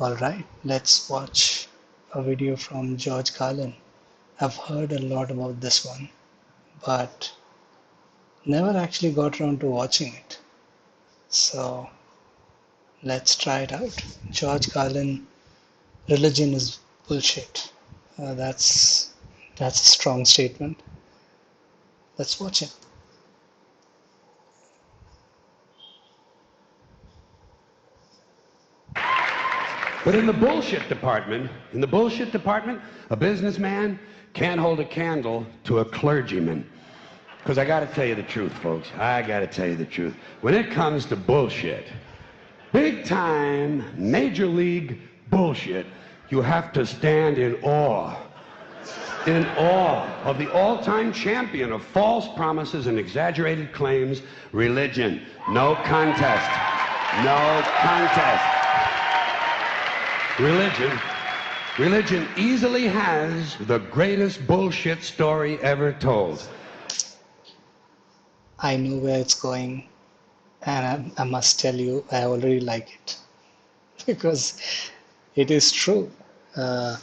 Alright, let's watch a video from Geroge Carlin. I've heard a lot about this one, but never actually got around to watching it. So let's try it out. Geroge Carlin, religion is bullshit. That's a strong statement. Let's watch it. But in the bullshit department, a businessman can't hold a candle to a clergyman. Because I gotta tell you the truth, folks. I gotta tell you the truth. When it comes to bullshit, big time, major league bullshit, you have to stand in awe of the all-time champion of false promises and exaggerated claims, religion. No contest. No contest. Religion easily has the greatest bullshit story ever told. I know where it's going, and I must tell you, I already like it because it is true. Well,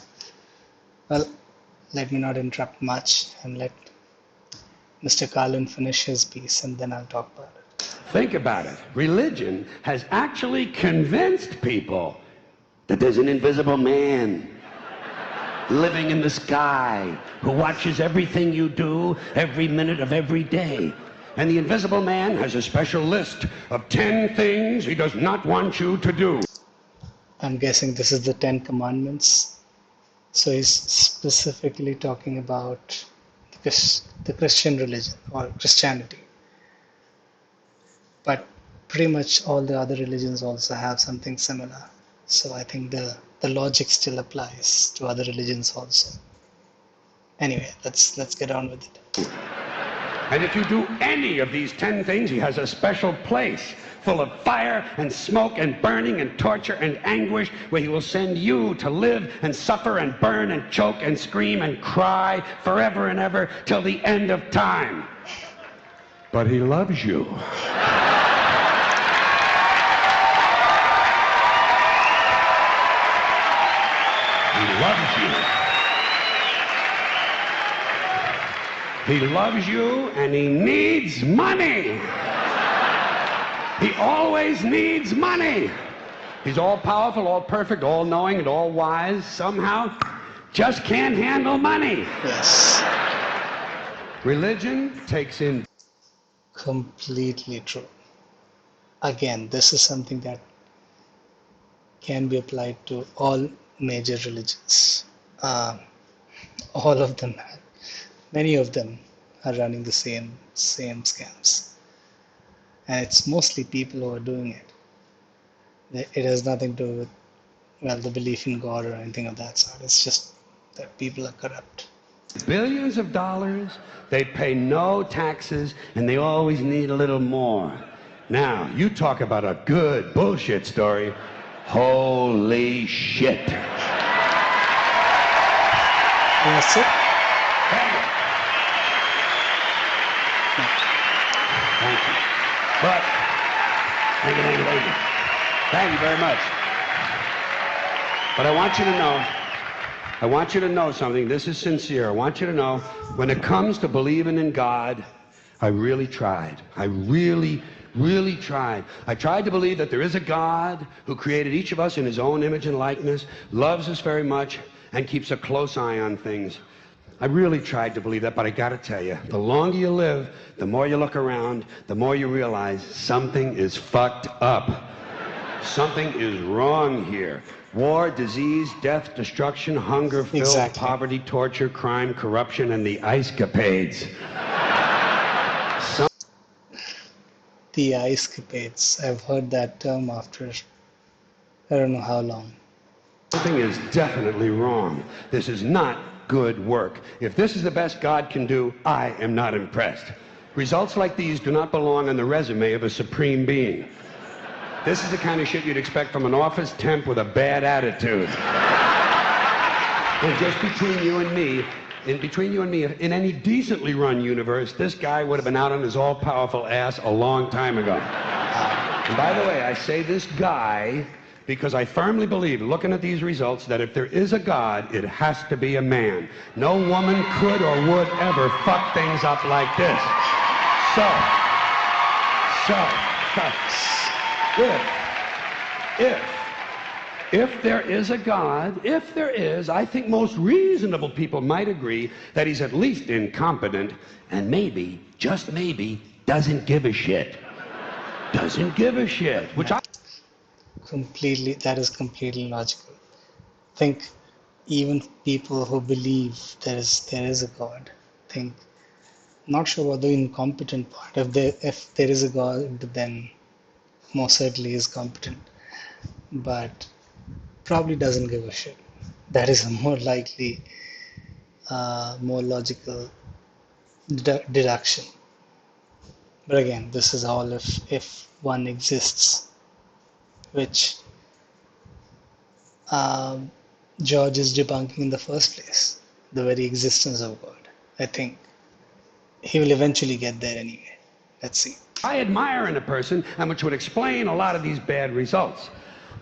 let me not interrupt much and let Mr. Carlin finish his piece, and then I'll talk about it. Think about it. Religion has actually convinced people that there's an invisible man living in the sky who watches everything you do every minute of every day. And the invisible man has a special list of 10 things he does not want you to do. I'm guessing this is the 10 Commandments. So he's specifically talking about the Christian religion or Christianity. But pretty much all the other religions also have something similar. So I think the logic still applies to other religions also. Anyway, let's get on with it. And if you do any of these 10 things, he has a special place full of fire and smoke and burning and torture and anguish where he will send you to live and suffer and burn and choke and scream and cry forever and ever till the end of time. But he loves you. He loves you. He loves you and he needs money. He always needs money. He's all powerful, all perfect, all knowing, and all wise. Somehow, just can't handle money. Yes. Religion takes in. Completely true. Again, this is something that can be applied to all major religions. All of them, many of them are running the same scams. And it's mostly people who are doing it. It has nothing to do with, well, the belief in God or anything of that sort. It's just that people are corrupt. Billions of dollars, they pay no taxes, and they always need a little more. Now, you talk about a good bullshit story. Holy shit. That's it. Thank you. But, thank you very much. But I want you to know something. This is sincere. I want you to know, when it comes to believing in God, I really tried. I really tried. I tried to believe that there is a God who created each of us in his own image and likeness, loves us very much, and keeps a close eye on things. I really tried to believe that, but I gotta tell you, the longer you live, the more you look around, the more you realize something is fucked up. Something is wrong here. War, disease, death, destruction, hunger, filth, Exactly. poverty, torture, crime, corruption, and the ice-capades. The ice-capades. I've heard that term after I don't know how long. Something is definitely wrong. This is not good work. If this is the best God can do, I am not impressed. Results like these do not belong on the resume of a supreme being. This is the kind of shit you'd expect from an office temp with a bad attitude. And just between you and me, in any decently run universe, this guy would have been out on his all-powerful ass a long time ago. And by the way, I say this guy because I firmly believe, looking at these results, that if there is a God, it has to be a man. No woman could or would ever fuck things up like this. If there is a God, if there is, I think most reasonable people might agree that he's at least incompetent and maybe, just maybe, doesn't give a shit. Doesn't give a shit, which I... That is completely logical. Think even people who believe there is a God think, not sure about the incompetent part. If there is a God, then most certainly is competent, but probably doesn't give a shit. That is a more likely, more logical deduction. But again, this is all if one exists, which George is debunking in the first place, the very existence of God. I think he will eventually get there anyway. Let's see. I admire in a person, and which would explain a lot of these bad results.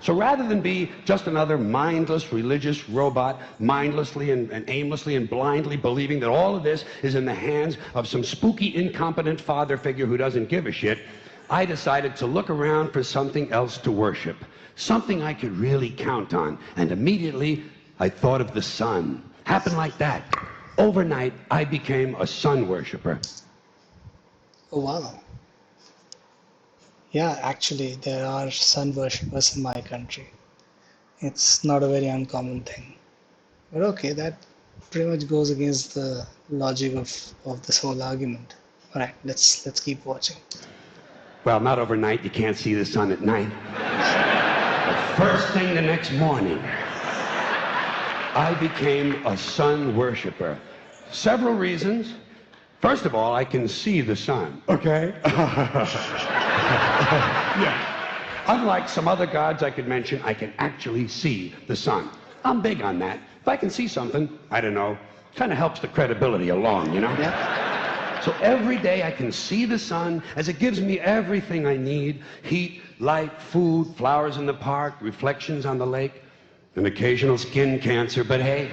So rather than be just another mindless religious robot, mindlessly and aimlessly and blindly believing that all of this is in the hands of some spooky, incompetent father figure who doesn't give a shit, I decided to look around for something else to worship, something I could really count on. And immediately, I thought of the sun. Happened like that. Overnight, I became a sun worshiper. Oh, wow. Yeah, actually, there are sun worshippers in my country. It's not a very uncommon thing. But okay, that pretty much goes against the logic of this whole argument. All right, let's keep watching. Well, not overnight. You can't see the sun at night. But first thing the next morning, I became a sun worshiper. Several reasons. First of all, I can see the sun, okay? Yeah. Unlike some other gods I could mention, I can actually see the sun. I'm big on that. If I can see something, I don't know, kind of helps the credibility along, you know? Yeah. So every day I can see the sun as it gives me everything I need: heat, light, food, flowers in the park, reflections on the lake, an occasional skin cancer, but hey,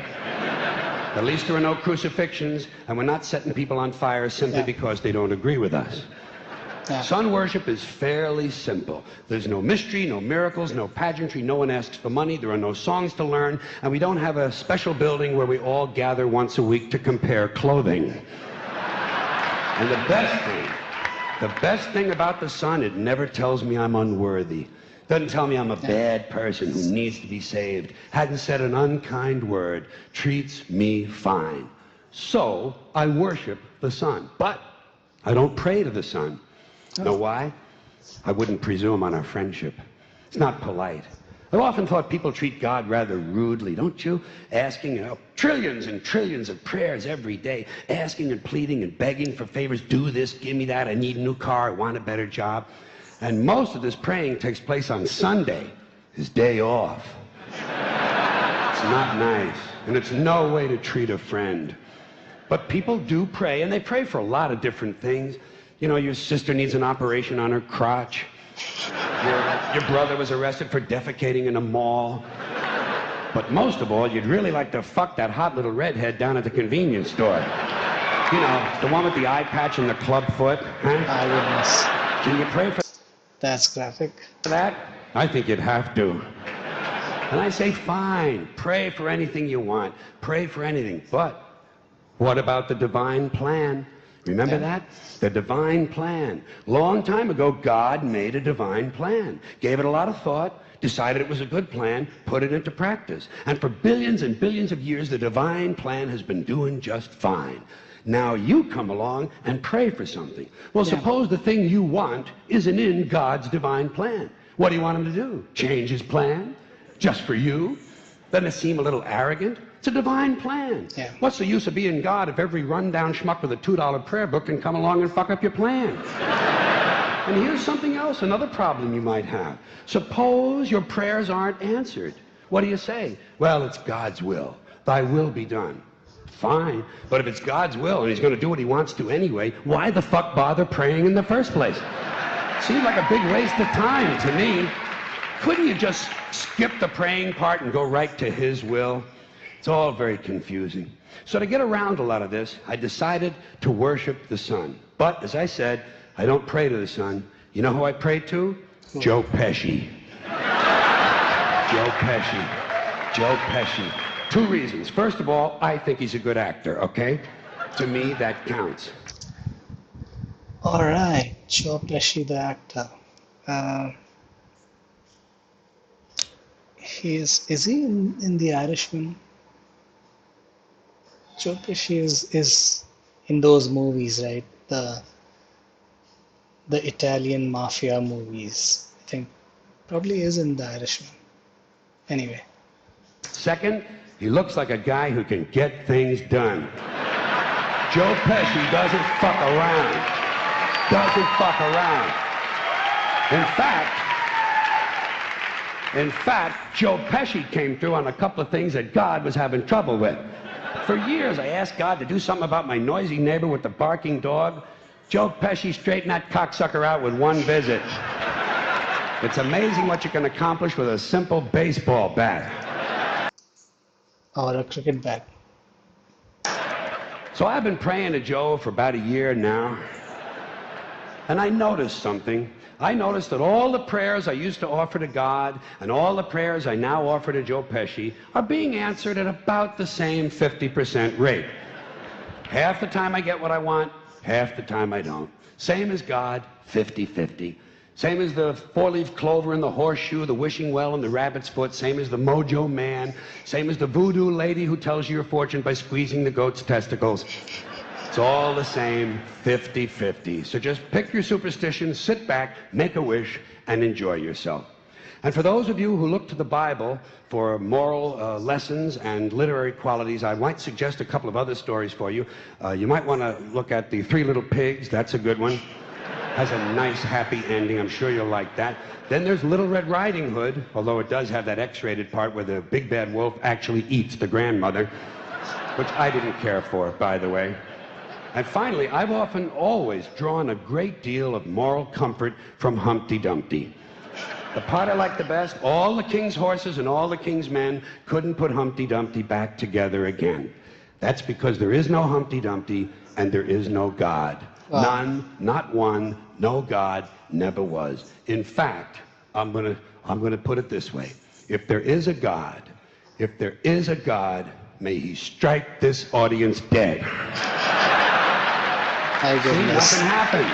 at least there are no crucifixions, and we're not setting people on fire simply because they don't agree with us. Yeah. Sun worship is fairly simple. There's no mystery, no miracles, no pageantry, no one asks for money, there are no songs to learn, and we don't have a special building where we all gather once a week to compare clothing. And the best thing about the sun, it never tells me I'm unworthy. Doesn't tell me I'm a bad person who needs to be saved. Hadn't said an unkind word. Treats me fine. So I worship the sun. But I don't pray to the sun. Know why? I wouldn't presume on our friendship. It's not polite. I've often thought people treat God rather rudely, don't you? Asking trillions and trillions of prayers every day, asking and pleading and begging for favors. Do this, give me that, I need a new car, I want a better job. And most of this praying takes place on Sunday, his day off. It's not nice, and it's no way to treat a friend. But people do pray, and they pray for a lot of different things. You know, your sister needs an operation on her crotch. Your brother was arrested for defecating in a mall. But most of all, you'd really like to fuck that hot little redhead down at the convenience store. You know, the one with the eye patch and the club foot. Huh? My goodness. Can you pray for That's graphic. that? I think you'd have to. And I say, fine, pray for anything you want. Pray for anything. But what about the divine plan? Remember that? The divine plan. Long time ago, God made a divine plan. Gave it a lot of thought, decided it was a good plan, put it into practice. And for billions and billions of years, the divine plan has been doing just fine. Now you come along and pray for something. Well, suppose the thing you want isn't in God's divine plan. What do you want him to do? Change his plan? Just for you? Doesn't it seem a little arrogant? It's a divine plan. Yeah. What's the use of being God if every rundown schmuck with a $2 prayer book can come along and fuck up your plan? And here's something else, another problem you might have. Suppose your prayers aren't answered. What do you say? Well, it's God's will. Thy will be done. Fine, but if it's God's will and he's going to do what he wants to anyway, why the fuck bother praying in the first place? Seems like a big waste of time to me. couldn't you just skip the praying part and go right to his will? It's all very confusing. So to get around a lot of this, I decided to worship the sun. But, as I said, I don't pray to the sun. You know who I pray to? Joe Pesci. Joe Pesci. Joe Pesci. 2 reasons. First of all, I think he's a good actor, okay? To me, that counts. All right, Joe Pesci, the actor. Is he in The Irishman? Joe Pesci is in those movies, right? The Italian mafia movies. I think probably is in The Irishman. Anyway. Second, he looks like a guy who can get things done. Joe Pesci doesn't fuck around. Doesn't fuck around. In fact, Joe Pesci came through on a couple of things that God was having trouble with. For years, I asked God to do something about my noisy neighbor with the barking dog. Joe Pesci straightened that cocksucker out with 1 visit. It's amazing what you can accomplish with a simple baseball bat. Or a cricket bat. So I've been praying to Joe for about a year now. And I noticed something. I noticed that all the prayers I used to offer to God and all the prayers I now offer to Joe Pesci are being answered at about the same 50% rate. Half the time I get what I want, half the time I don't. Same as God, 50-50. Same as the 4-leaf clover and the horseshoe, the wishing well and the rabbit's foot. Same as the mojo man. Same as the voodoo lady who tells you your fortune by squeezing the goat's testicles. It's all the same, 50-50. So just pick your superstition, sit back, make a wish, and enjoy yourself. And for those of you who look to the Bible for moral lessons and literary qualities, I might suggest a couple of other stories for you. You might want to look at The 3 Little Pigs. That's a good one. Has a nice, happy ending. I'm sure you'll like that. Then there's Little Red Riding Hood, although it does have that X-rated part where the big bad wolf actually eats the grandmother, which I didn't care for, by the way. And finally, I've often always drawn a great deal of moral comfort from Humpty Dumpty. The part I like the best, all the king's horses and all the king's men couldn't put Humpty Dumpty back together again. That's because there is no Humpty Dumpty and there is no God. Wow. None, not one, no God, never was. In fact, I'm gonna put it this way. If there is a God, may he strike this audience dead. My goodness. See, nothing happened.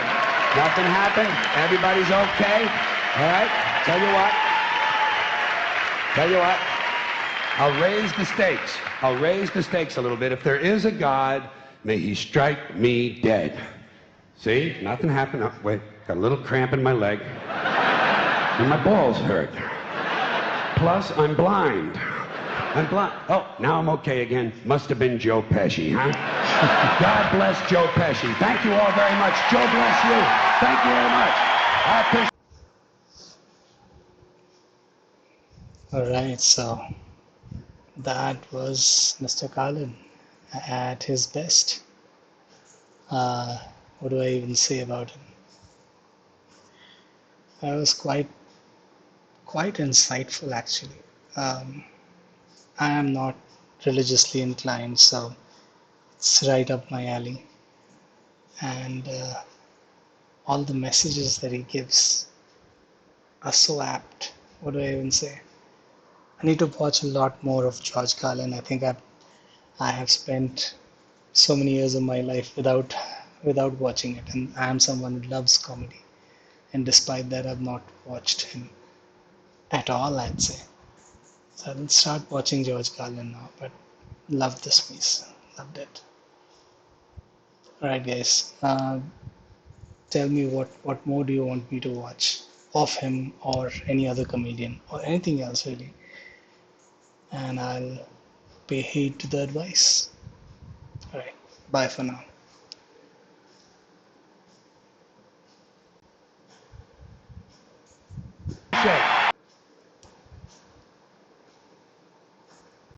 Nothing happened. Everybody's okay. All right? Tell you what. I'll raise the stakes. I'll raise the stakes a little bit. If there is a God, may he strike me dead. See? Nothing happened. Oh, wait. Got a little cramp in my leg. And my balls hurt. Plus, I'm blind. Oh, now I'm okay again. Must have been Joe Pesci, huh? God bless Joe Pesci. Thank you all very much. Joe bless you. Thank you very much. I appreciate. All right, so that was Mr. Carlin at his best. What do I even say about him? That was quite insightful, actually. I am not religiously inclined, so it's right up my alley. And all the messages that he gives are so apt. What do I even say? I need to watch a lot more of Geroge Carlin. I think I have spent so many years of my life without watching it, and I am someone who loves comedy. And despite that, I've not watched him at all, I'd say. So I'll start watching Geroge Carlin now, but loved this piece. Loved it. Alright guys, tell me what more do you want me to watch of him or any other comedian or anything else really. And I'll pay heed to the advice. Alright, bye for now.